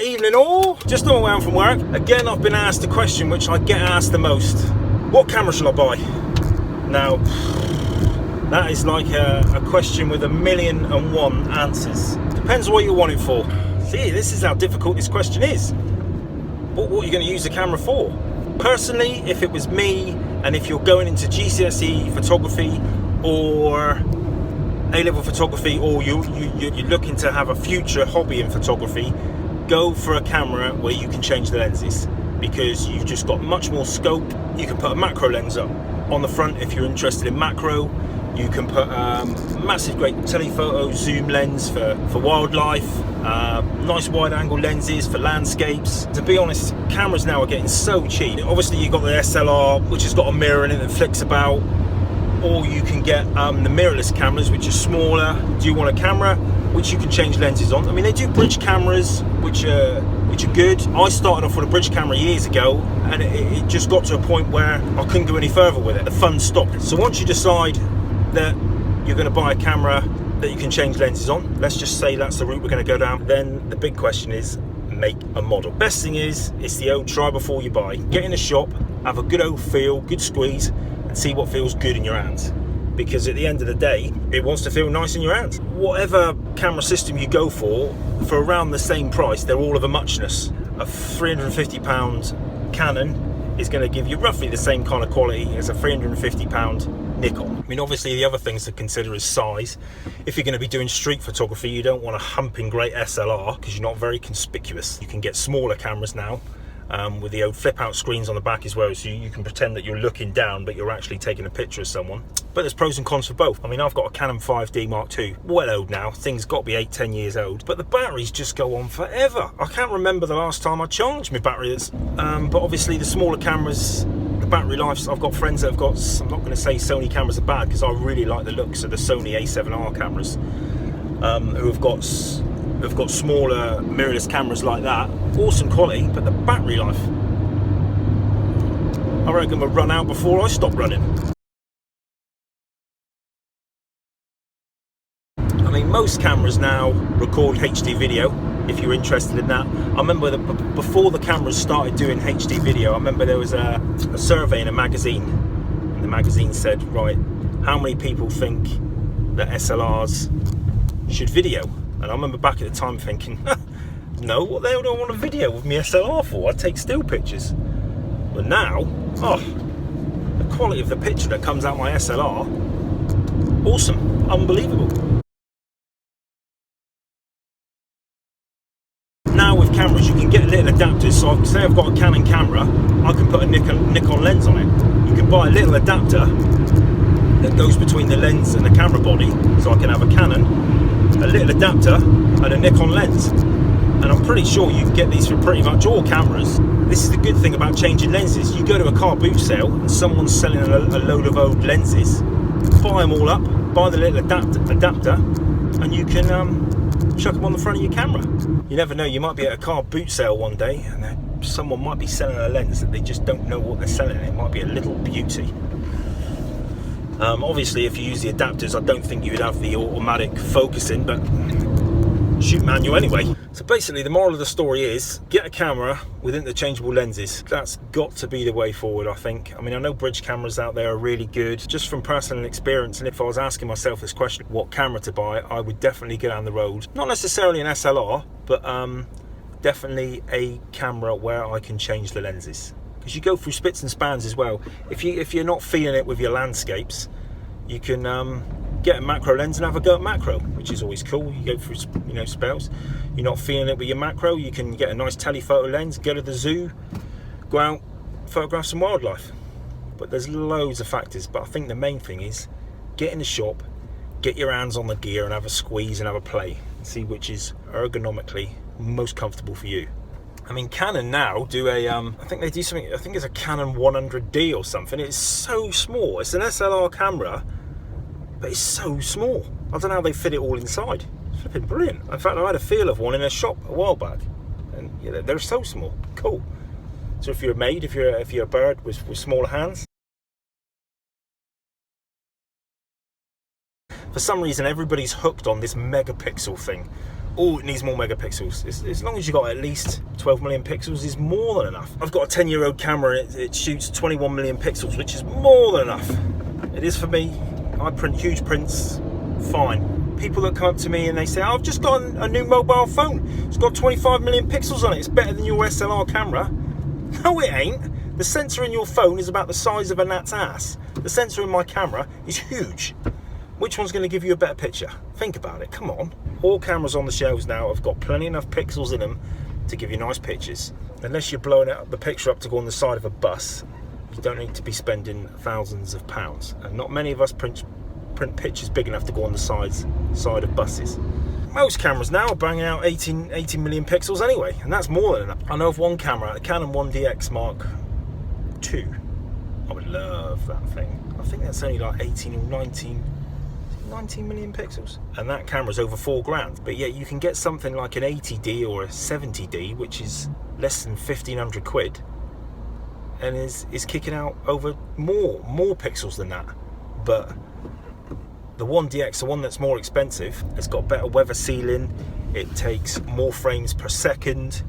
Evening all, just on my way home from work. Again, I've been asked a question which I get asked the most. What camera shall I buy? Now, that is like a question with 1,000,001 answers. Depends what you want it for. See, this is how difficult this question is. What are you going to use the camera for? Personally, if it was me, and if you're going into GCSE photography or A-level photography, or you're looking to have a future hobby in photography, go for a camera where you can change the lenses, because you've just got much more scope. You can put a macro lens up on the front if you're interested in macro. You can put massive great telephoto zoom lens for wildlife, nice wide angle lenses for landscapes. To be honest, cameras now are getting so cheap. Obviously you've got the SLR, which has got a mirror in it that flicks about, or you can get the mirrorless cameras, which are smaller. Do you want a camera which you can change lenses on? I mean, they do bridge cameras, which are good. I started off with a bridge camera years ago, and it just got to a point where I couldn't go any further with it. The fun stopped. So once you decide that you're going to buy a camera that you can change lenses on, let's just say that's the route we're going to go down, then the big question is make a model. Best thing is, it's the old try before you buy. Get in the shop, have a good old feel, good squeeze, and see what feels good in your hands, because at the end of the day it wants to feel nice in your hands. Whatever camera system you go for around the same price, they're all of a muchness. A £350 Canon is going to give you roughly the same kind of quality as a £350 Nikon. I mean, obviously the other things to consider is size. If you're going to be doing street photography, you don't want a humping great SLR because you're not very conspicuous. You can get smaller cameras now, with the old flip out screens on the back as well, so you can pretend that you're looking down but you're actually taking a picture of someone. But there's pros and cons for both. I mean, I've got a Canon 5D Mark II, well old now, thing's got to be 8-10 years old, but the batteries just go on forever. I can't remember the last time I charged my battery. But obviously the smaller cameras, the battery life, I've got friends that have got, I'm not going to say Sony cameras are bad, because I really like the looks of the Sony A7R cameras, who have got smaller mirrorless cameras like that. Awesome quality, but the battery life, I reckon will run out before I stop running. I mean, most cameras now record HD video, if you're interested in that. I remember that before the cameras started doing HD video, I remember there was a survey in a magazine, and the magazine said, right, how many people think that SLRs should video? And I remember back at the time thinking, no, what the hell do I want a video with my SLR for? I take still pictures. But now, oh, the quality of the picture that comes out my SLR, awesome, unbelievable. Now with cameras, you can get little adapters. So say I've got a Canon camera, I can put a Nikon lens on it. You can buy a little adapter that goes between the lens and the camera body, so I can have a Canon, a little adapter, and a Nikon lens. And I'm pretty sure you can get these for pretty much all cameras. This is the good thing about changing lenses. You go to a car boot sale and someone's selling a load of old lenses, buy them all up, buy the little adapter, and you can chuck them on the front of your camera. You never know, you might be at a car boot sale one day and someone might be selling a lens that they just don't know what they're selling. It might be a little beauty. Obviously if you use the adapters, I don't think you would have the automatic focusing, but shoot manual anyway. So basically the moral of the story is, get a camera with interchangeable lenses. That's got to be the way forward, I think. I mean, I know bridge cameras out there are really good, just from personal experience, and if I was asking myself this question, what camera to buy, I would definitely go down the road, not necessarily an SLR, but definitely a camera where I can change the lenses. Because you go through spits and spans as well. If you're not feeling it with your landscapes, you can get a macro lens and have a go at macro, which is always cool. You go through, spells. You're not feeling it with your macro, you can get a nice telephoto lens, go to the zoo, go out, photograph some wildlife. But there's loads of factors, but I think the main thing is get in the shop, get your hands on the gear and have a squeeze and have a play, and see which is ergonomically most comfortable for you. I mean, Canon now do a, I think they do something, I think it's a Canon 100D or something. It's so small. It's an SLR camera, but it's so small. I don't know how they fit it all inside. It's flipping brilliant. In fact, I had a feel of one in a shop a while back, and yeah, they're so small. Cool. So if you're a maid, if you're a bird with smaller hands. For some reason, everybody's hooked on this megapixel thing, Oh, it needs more megapixels. As long as you've got at least 12 million pixels is more than enough. I've got a 10-year-old camera, it shoots 21 million pixels, which is more than enough. It is for me. I print huge prints, fine. People that come up to me and they say, I've just got a new mobile phone. It's got 25 million pixels on it. It's better than your SLR camera. No, it ain't. The sensor in your phone is about the size of a gnat's ass. The sensor in my camera is huge. Which one's going to give you a better picture? Think about it, come on. All cameras on the shelves now have got plenty enough pixels in them to give you nice pictures. Unless you're blowing the picture up to go on the side of a bus, you don't need to be spending thousands of pounds. And not many of us print pictures big enough to go on the side of buses. Most cameras now are banging out 18 million pixels anyway, and that's more than enough. I know of one camera, a Canon 1DX Mark II. I would love that thing. I think that's only like 18 or 19 million pixels, and that camera's over $4,000. But yet you can get something like an 80D or a 70D, which is less than 1,500 quid, and is kicking out over more pixels than that. But the 1DX, the one that's more expensive, has got better weather sealing. It takes more frames per second.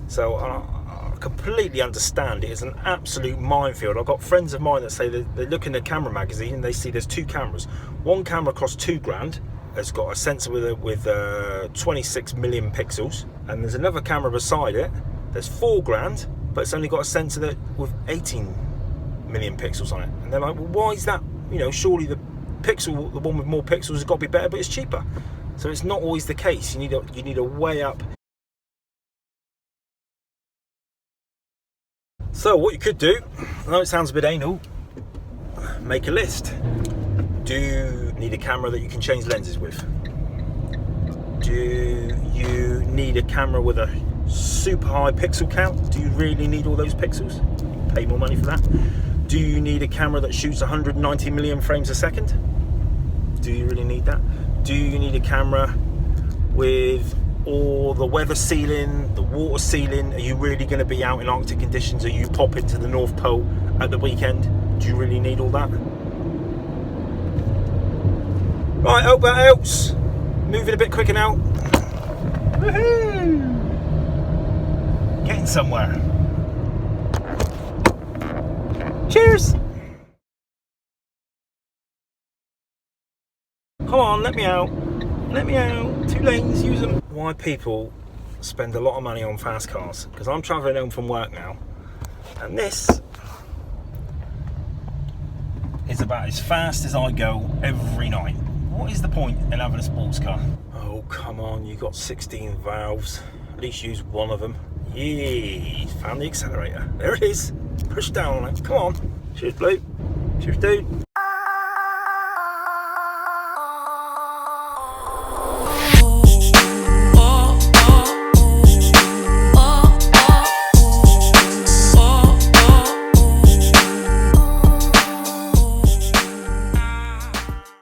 So I completely understand it is an absolute minefield. I've got friends of mine that say they look in the camera magazine and they see there's two cameras. One camera costs $2,000, has got a sensor with 26 million pixels, and there's another camera beside it that's $4,000, but it's only got a sensor with 18 million pixels on it. And they're like, well, why is that? You know, surely the one with more pixels has got to be better, but it's cheaper. So it's not always the case. You need to weigh up. So what you could do, I know it sounds a bit anal, make a list. Do you need a camera that you can change lenses with? Do you need a camera with a super high pixel count? Do you really need all those pixels? Pay more money for that. Do you need a camera that shoots 190 million frames a second? Do you really need that? Do you need a camera with all the weather sealing, the water sealing? Are you really going to be out in Arctic conditions? Are you popping to the North Pole at the weekend? Do you really need all that? Right, hope that helps. Moving a bit quicker now. Woohoo! Getting somewhere. Cheers! Come on, let me out. Let me out. 2 lanes, use them. Why people spend a lot of money on fast cars? Because I'm travelling home from work now, and this is about as fast as I go every night. What is the point in having a sports car? Oh, come on, you got 16 valves. At least use one of them. Yee, found the accelerator. There it is. Push down on it. Come on. Cheers, Blue. Cheers, dude.